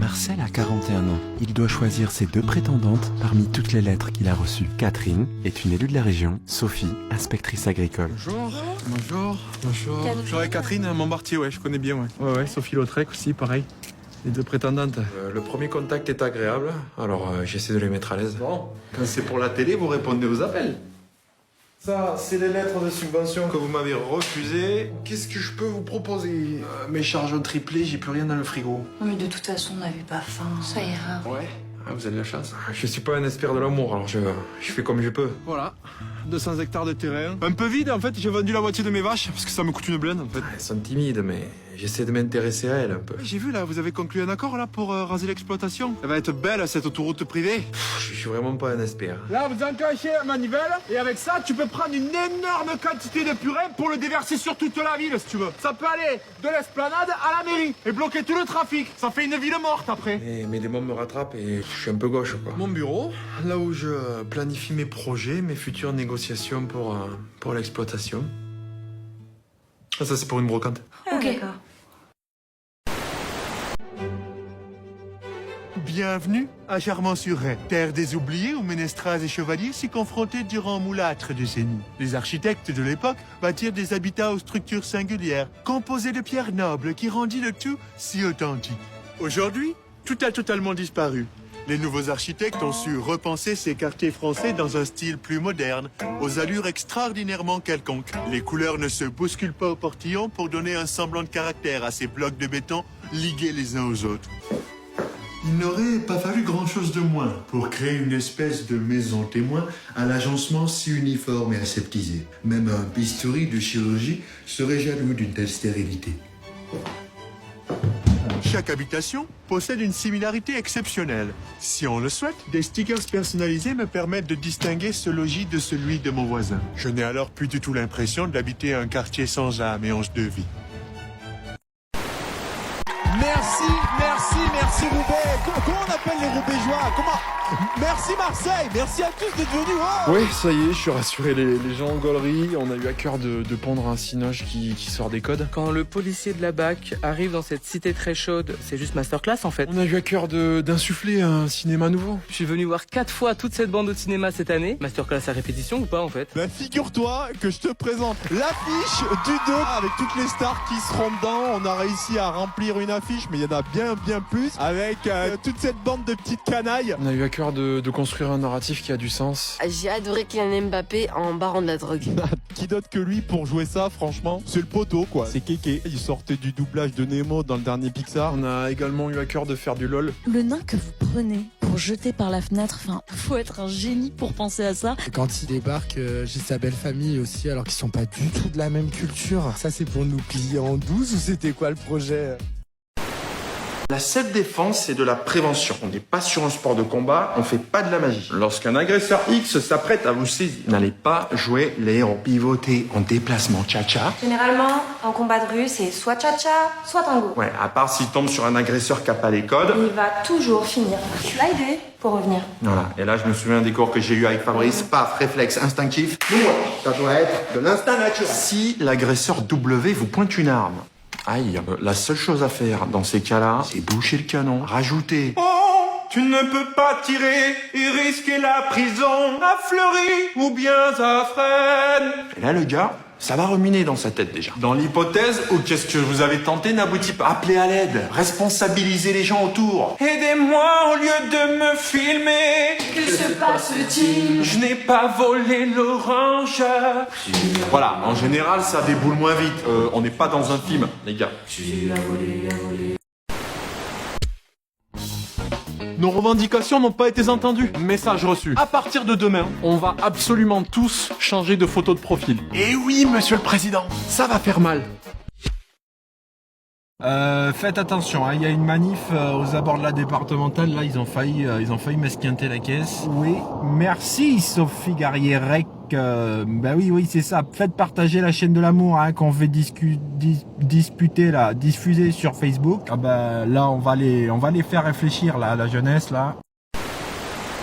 Marcel a 41 ans. Il doit choisir ses 2 prétendantes parmi toutes les lettres qu'il a reçues. Catherine est une élue de la région, Sophie, inspectrice agricole. Bonjour. Bonjour. Bonjour. J'aurais Catherine Montbartier, ouais, je connais bien, ouais. Ouais, Sophie Lautrec aussi, pareil. Les 2 prétendantes. Le premier contact est agréable, alors j'essaie de les mettre à l'aise. Bon, quand c'est pour la télé, vous répondez aux appels. Ça, c'est les lettres de subvention que vous m'avez refusées. Qu'est-ce que je peux vous proposer? Mes charges ont triplé, j'ai plus rien dans le frigo. Mais de toute façon, on n'avait pas faim. Ça ira. Ouais. Ah, vous avez de la chance. Je suis pas un expert de l'amour, alors je fais comme je peux. Voilà. 200 hectares de terrain. Un peu vide, en fait, j'ai vendu la moitié de mes vaches parce que ça me coûte une blinde, en fait. Elles sont timides, mais j'essaie de m'intéresser à elles un peu. J'ai vu, là, vous avez conclu un accord, là, pour raser l'exploitation. Elle va être belle, cette autoroute privée. Je suis vraiment pas un expert. Là, vous enclenchez la manivelle, et avec ça, tu peux prendre une énorme quantité de purée pour le déverser sur toute la ville, si tu veux. Ça peut aller de l'esplanade à la mairie, et bloquer tout le trafic. Ça fait une ville morte, après. Mes démons me rattrapent et je suis un peu gauche, quoi. Mon bureau, là où je planifie mes projets, mes futures négociations pour l'exploitation. Ah, ça, c'est pour une brocante. Ok. D'accord. Bienvenue à Charmant-sur-Rhin, terre des oubliés où ménestrels et chevaliers s'y confrontaient durant moulâtre décennies. Les architectes de l'époque bâtirent des habitats aux structures singulières, composés de pierres nobles qui rendit le tout si authentique. Aujourd'hui, tout a totalement disparu. Les nouveaux architectes ont su repenser ces quartiers français dans un style plus moderne, aux allures extraordinairement quelconques. Les couleurs ne se bousculent pas au portillon pour donner un semblant de caractère à ces blocs de béton ligués les uns aux autres. Il n'aurait pas fallu grand-chose de moins pour créer une espèce de maison témoin à l'agencement si uniforme et aseptisé. Même un bistouri de chirurgie serait jaloux d'une telle stérilité. Chaque habitation possède une similarité exceptionnelle. Si on le souhaite, des stickers personnalisés me permettent de distinguer ce logis de celui de mon voisin. Je n'ai alors plus du tout l'impression d'habiter un quartier sans âme et ange de vie. Merci Roubaix. Comment on appelle les Roubaixois? Merci Marseille, merci à tous d'être venus. Wow. Oui, ça y est, je suis rassuré, les gens en gaulerie. On a eu à cœur de pondre un cinoche qui sort des codes. Quand le policier de la BAC arrive dans cette cité très chaude, c'est juste masterclass en fait. On a eu à cœur d'insuffler un cinéma nouveau. Je suis venu voir 4 fois toute cette bande de cinéma cette année. Masterclass à répétition ou pas en fait? Ben, figure-toi que je te présente l'affiche du 2 avec toutes les stars qui seront dedans. On a réussi à remplir une affiche, mais il y en a bien plus avec toute cette bande de petites canailles. On a eu à cœur de construire un narratif qui a du sens. J'ai adoré Kylian Mbappé en barrant de la drogue. Qui d'autre que lui pour jouer ça, franchement? C'est le poteau, quoi. C'est Kéké. Il sortait du doublage de Nemo dans le dernier Pixar. On a également eu à cœur de faire du LOL. Le nain que vous prenez pour jeter par la fenêtre, faut être un génie pour penser à ça. Quand il débarque, j'ai sa belle famille aussi, alors qu'ils sont pas du tout de la même culture. Ça, c'est pour nous plier en 12 ou c'était quoi le projet? La self-défense, c'est de la prévention. On n'est pas sur un sport de combat, on fait pas de la magie. Lorsqu'un agresseur X s'apprête à vous saisir, n'allez pas jouer les héros. Pivotez en déplacement cha-cha. Généralement, en combat de rue, c'est soit cha-cha, soit tango. Ouais, à part s'il tombe sur un agresseur qui a pas les codes. Il va toujours finir par slider pour revenir. Voilà, et là je me souviens des cours que j'ai eu avec Fabrice. Paf, réflexe instinctif. Ça doit être de l'instinct naturel. Si l'agresseur W vous pointe une arme, aïe, la seule chose à faire dans ces cas-là, c'est boucher le canon, rajouter. Oh, tu ne peux pas tirer et risquer la prison à Fleury ou bien à Fresnes. Et là, le gars, ça va ruminer dans sa tête déjà. Dans l'hypothèse où qu'est-ce que vous avez tenté n'aboutit pas, appelez à l'aide, responsabilisez les gens autour. Aidez-moi au lieu de me filmer. Que se passe-t-il? Je n'ai pas volé l'orange. Voilà, en général, ça déboule moins vite. On n'est pas dans un film, les gars. Nos revendications n'ont pas été entendues. Message reçu. À partir de demain, on va absolument tous changer de photo de profil. Et oui, monsieur le président, ça va faire mal. Faites attention, hein, il y a une manif aux abords de la départementale, là ils ont failli m'esquinter la caisse. Oui, merci Sophie Garriérec. Bah oui c'est ça, faites partager la chaîne de l'amour hein, qu'on fait disputer là, diffuser sur Facebook. Ah bah là on va les faire réfléchir là, la jeunesse là.